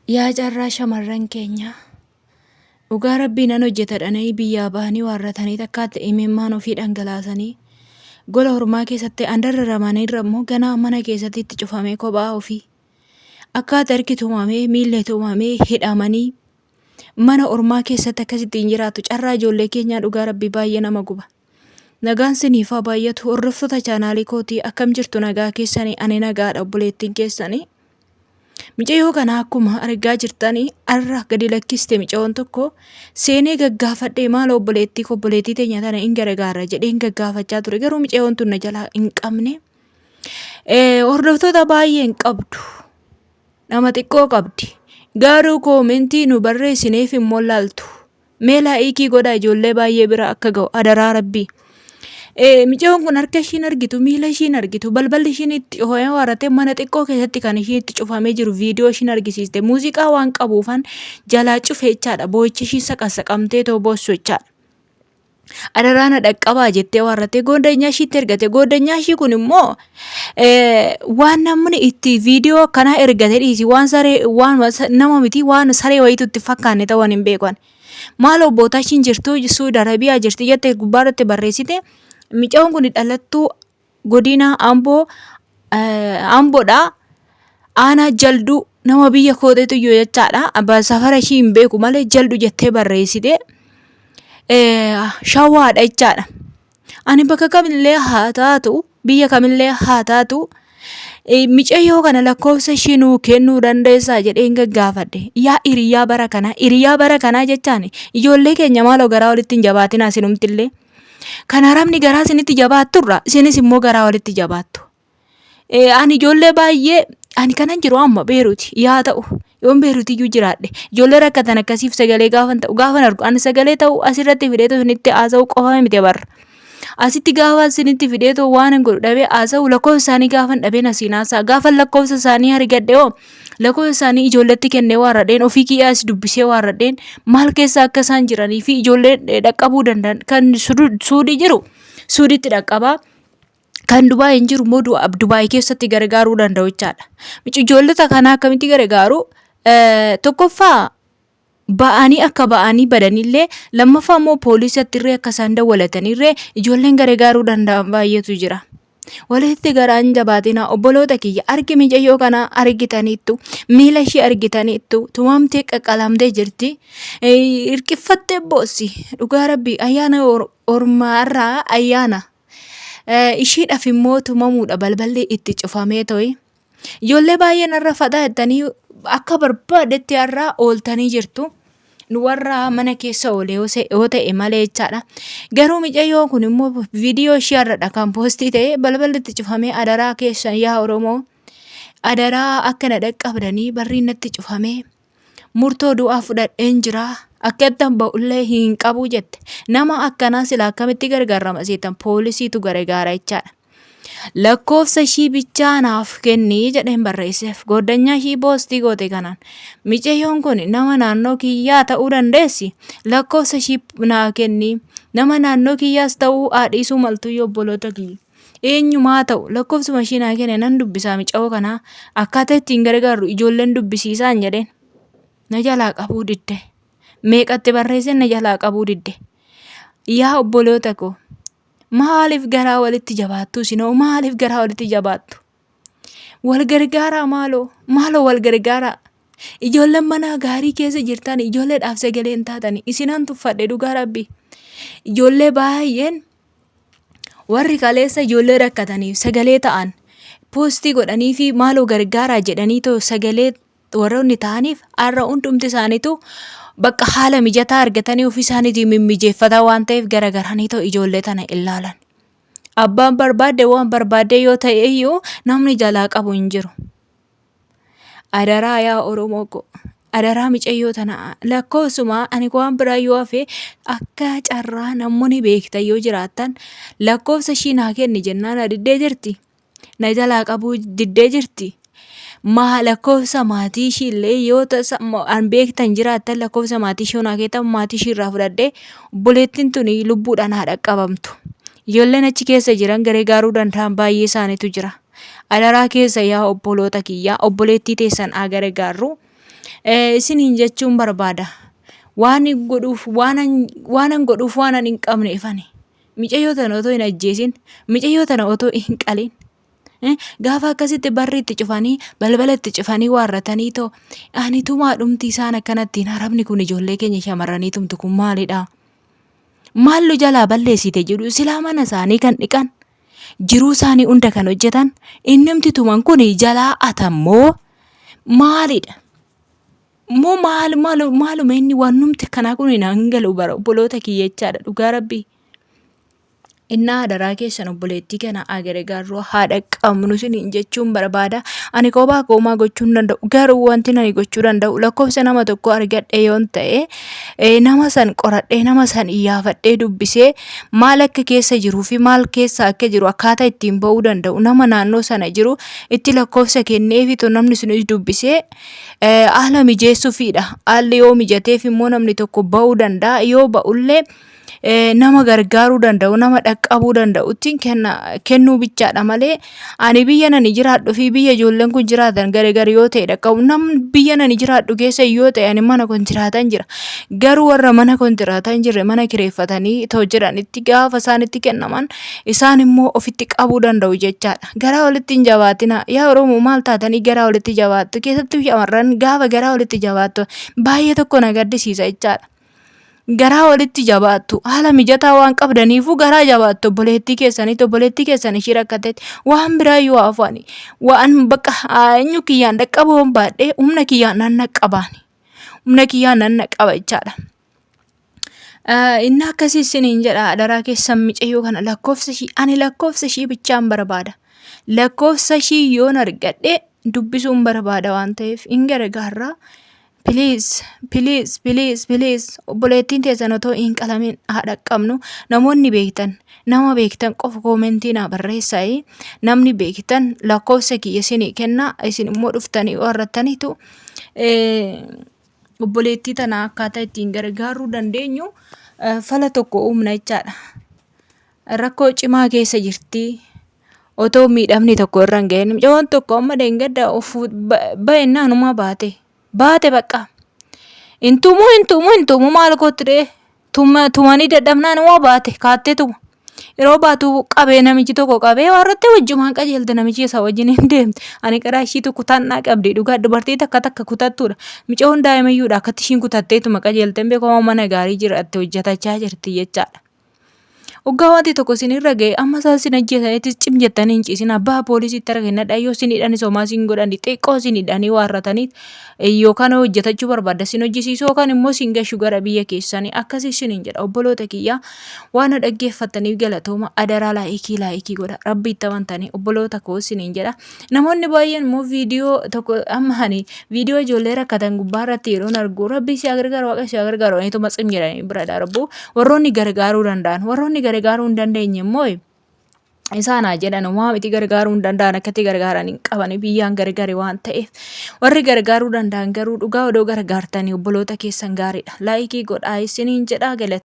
Yaa carraa shamarran keenya dhugaa rabbii nan hojjetadhanii biyyaa bahanii waarratanii takkaatti imimmaan ofii dhangalaasanii gola hormaa keessatti andarraramaniirra immoo ganaa mana keessatti itti cufamee kophaa ofii akkaata harki tumamee miilli tumamee hidhamanii mana ormaa keessatti akkasittiin jiraatu carraa ijoollee keenyaa dhugaa rabbii baay'ee nama guba. Nagaan siniifaa baay'atu hordoftoota chaanaalii kootii akkam jirtu nagaa keessanii ani nagaadha obboleettiin keessanii. Micayyoo kana akkuma argaa jirtanii arra gadi lakkiste micayoon tokko seenee gaggaafadhee maal obboleettii teenya tana hin gargaarra jedheen gaggaafachaa ture garuu micayoon tun na jalaa hin qabne. Hordoftoota baay'ee hin qabdu. Nama xiqqoo qabdi. Garuu koomentii nu barreessineef immoo laaltu. Mee laayikii godha ijoollee baay'ee bira akka ga'u adaraa rabbii. Micayoon kun harka ishiin argitu miila ishiin argitu balballi ishiin itti ho'ee warate mana xiqqoo keessatti kan ishiin itti cufamee jiru viidiyoo ishiin argisiiste muuziqaa waan qabuufan jalaa cufee jechaadha boo'ichi ishii saqamtee too boossu jechaadha. Adaraana dhaqqabaa jettee warrattee goodanyaa ishiitti ergate goodanyaa ishii kun immoo waan namni itti viidiyoo akkanaa ergate dhiisi waan nama miti waan saree wayitu itti fakkaanne ta'uu hin beekan. Maal obboota ishiin jirtu Suudi Arabiyaa jirti jettee gubbaarratti barreessite. Micayoon kun dhalattuu godina Amboodha. Aanaa Jalduu nama biyya kooteetu iyyuu jechaadha. Abbaan safara ishii hin beeku malee Jaldu jettee barreessite. Shawaadha jechaadha. Ani bakka kamillee haa taatu biyya kamillee haa taatu micayyoo kana lakkoofsa ishii nuu kennuu dandeessaa jedheen gaggaafadhe. Yaa hiriyaa bara kanaa jechaan ijoollee keenya maaloo garaa walitti hin jabaatinaa sinumtillee. Kan haramni garaa isinitti jabaatturra isinis immoo garaa walitti jabaattu. Ani ijoollee baay'ee ani kanan jiru amma Beeruuti yaa ta'u yoon Beeruuti iyyuu jiraadhe ijoollee rakkatan akkasiif sagalee gaafan argu ani sagalee ta'u asirratti fideetu isinitti haasa'u qofa miti barra. Asitti gaafa isinitti fideetu waan hin godhu dhabee haasa'u lakkoofsa isaanii gaafan dhabeen asiin haasa'a gaafan lakkoofsa isaanii argadhe hoo lakkoofsa isaanii ijoolletti kennee waarradheen ofii kiyyaas dubbisee waarradheen maal keessa akka isaan jiranii fi ijoollee dhaqqabuu danda'an kan Suudii jiru Suudiitti dhaqqabaa. Kan Dubaay hin jiru immoo Dubaay keessatti gargaaruu danda'u jechaadha. Ijoollota kana akkamitti gargaaru tokkoffaa ba'anii akka ba'anii badanillee lammaffaa immoo poolisatti irree akka isaan dawwalatanirree ijoolleen gargaaruu danda'an baay'eetu jira. Walitti garaan jabaatina obboloota kiyya argi micayyoo kana argitaniittu miila ishee argitaniittu tumamtee qaqqalamtee jirti. Hirkiffattee boossi dhugaa rabbii ayyaana ormaarraa ayyaana. Ishiidhaaf immoo tumamuudha balballi itti cufamee to'i. Ijoollee baay'een irra fadhaa jettanii akka barbaadetti irraa ooltanii jirtu. Nu warra mana keessa oolee yoo ta'e malee jechaadha. Garuu micayyoo kun immoo viidiyoo ishee irradha kan poostii ta'e balballi itti cufamee adaraa keessan yaa Oromoo. Adaraa akka na dhaqqabdanii barri natti cufamee murtoo du'aa fudhadheen jira. Akkattan ba'ullee hin qabu jette nama akkanaa sila akkamitti gargaarama seetan poolisiitu gargaara jechaadha. Lakkoofsa ishii bichaa naaf kennii jedheen barreesseef goodanyaa ishii poostii goote kanaan micayyoon kun nama naannoo kiyyaa ta'uu dandeessi lakkoofsa ishii naaf kennii nama naannoo kiyyaas ta'uu haadhiisuu maltuu obboloota kiyya. Eenyumaa ta'u lakkoofsuma ishii naaf kenne nan dubbisaa micayoo kanaa akkaataa ittiin gargaarru ijoolleen dubbisiisaan jedheen na jalaa qabuu didde. Meeqatti barreesseen na jalaa qabuu didde. Yaa obboloota koo maaliif garaa walitti jabaattu isinoo maaliif garaa walitti jabaattu? Wal gargaaraa maaloo wal gargaaraa. Ijoolleen mana gaarii keessa jirtan ijoolleedhaaf sagalee hin taatani isinan tuffadhe dhugaa rabbii. Ijoollee baay'een warri kaleessa ijoollee rakkataniif sagalee ta'an poostii godhanii fi maaloo gargaaraa jedhanii too sagalee warroonni ta'aniif har'a hundumti isaaniitu bakka haala mijataa argatanii ofii isaaniitiin mimmijeeffataa waan ta'eef garagaranii ta'u ijoollee tana ilaalan. Abbaan barbaade waan barbaade yoo ta'e iyyuu namni jalaa qabu hin jiru. Adaraa yaa Oromoo ko adaraa micayyoo tana lakkoofsuma ani waan biraa yoo hafe akka carraa namoonni beektan yoo jiraattan lakkoofsa ishii naa kenni jennaan diddee jirti. Na jalaa qabuu diddee jirti. Lakkoofsa maatii ishii illee yoo an beektan jiraattan lakkoofsa maatii ishii onaa keetan maatii ishii irraa fudhadhee obboleettiin tuni lubbuudhaan haa dhaqqabamtu. Ijoolleen achi keessa jiran gargaaruu danda'an baay'ee isaaniitu jira. Adaraa keessa yaa obboloota kiyyaa obboleettii teessan haa gargaarru. Isiniin jechuun barbaada. Waan godhuuf waanan godhuuf waanan hin qabneefani. Mucayyoo tana otoo hin ajjeesin, mucayyoo tana otoo hin qalin. Gaafa akkasitti barri itti cufanii balbala itti cufanii waarratanii too ani tumaa dhumti isaan akkanattiin harabni kun ijoollee keenya shamarranii tumtu kun maalidha? Maallu jalaa balleessite jedhu silaa mana isaanii kan dhiqan jiruu isaanii hunda kan hojjetan innimti tuman kun jalaa atammoo maalidha? Moo maaluma inni wannumti kanaa kun hin hangalu bara obboloota kiyya jechaadha dhugaa rabbii. Innaa adaraa keessan obboleettii kana agare-gaarroo haadha qabnu isiniin jechuun barbaada. Ani kophaa koomaa gochuu hin danda'u. Garuu wanti ani gochuu danda'u lakkoofsa nama tokko argadhee yoon ta'e nama san qoradhee nama san iyyaafadhee dubbisee maal akka keessa jiruu fi maal keessa akka jiru akkaataa ittiin ba'uu danda'u nama naannoo sana jiru itti lakkoofsa kenneefitu namni sunis dubbisee haala mijeessuufidha. Haalli yoo mijateef immoo namni tokko ba'uu danda'a. Yoo ba'ullee nama gargaaruu danda'u nama dhaqqabuu danda'utti kennuu bichaadha malee ani biyya nani jiraadhu fi biyya ijoolleen kun jiraatan gargar yoo ta'e dhaqqabu namni biyya nani jiraadhu keessa yoo ta'e ani mana kontiraatan jira garuu warra mana kontiraatan jirre mana kireeffatanii too jiranitti gaafa isaanitti kennaman isaan immoo ofitti qabuu danda'u jechaadha. Garaa walitti hin jabaatina yaa Oromoo maal taatanii garaa walitti jabaattu keessattuu shamarran gaafa garaa walitti jabaattu baay'ee tokko na gaddisiisa jechaadha. Garaa walitti jabaattu haala mijataa waan qabdaniifu garaa jabaattu obboleettii keessan ishii rakkatetti waan biraa yoo afani waan bakka eenyu kiyyaan dhaqqabuun baadhee humna kiyyaan nan dhaqqaba jechaadha. Inni akkasii isiniin jedha adaraa keessan mucayyoo kana lakkoofsa ishii bichaan barbaada. Lakkoofsa ishii yoon argadhe dubbisuun barbaada waan ta'eef hin gargaarraa. Please obboleettiin teessan otoo hin qalamin haadha qabnu namoonni beektan nama beektan qofa koomentii naa barreessaa namni beektan lakkoofsa kiyya isinii kenna isin immoo dhuftanii warrattaniitu obboleettii tana akkaataa ittiin gargaaruu dandeenyu fala tokko uumna jechaadha. Rakkoo cimaa keessa jirti. Otoo miidhamni tokko irra hin ga'in mucaan tokko amma deengadda of ba'ennaanumaa baate bakka intumu maal gootti tumanii dadhabnaan waa baate kaattee tuma yeroo baatu qabee namichi tokko qabee warratti wajjumaan qajeelte namichi isa wajjin hin deemte ani qaraa ishiitu kutannaa qabdi dhugaa dubartii takka kutattudha mucaan daa'imayyuudha akkatti ishiin kutatteetuma qajeelteen beekama mana gaarii jiraatti hojjetachaa jirti jechaadha. Waggaa wanti tokko isinirra ga'e amma isaan isin ajjeesaniitis cim jettanii hin ciisin abbaa poolisiitti argannadha yoo isinidhaan isoomaa isin godhani xiqqoo isinidhaanii waarratanii yookaan hojjetachuu barbaadda isin hojjisiisuu yookaan immoo isin gashuu gara biyya keessanii akkasii isiniin jedha obboloota kiyyaa waan dhaggeeffattaniif galatooma adaraa laayikii godha rabbi itti amantanii obboloota koo isiniin jedha. Namoonni baay'een immoo viidiyoo tokko amma ani viidiyoo ijoollee rakkatan gubbaarratti yeroon argu rabbi si gargaaru waaqa si gargaaru aniituma cim jedhanii bira darbu warroonni gargaaruu danda'an warroonni gargaaruu hin dandeenye immoo isaan haa jedhan waa miti gargaaruu hin danda'an akkatti gargaaran hin qaban biyyaan gargare waan ta'eef warri gargaaruu danda'an garuu dhugaa odoo gargaartanii obboloota keessan gaariidha laayikii godhaa isiniin jedhaa galata.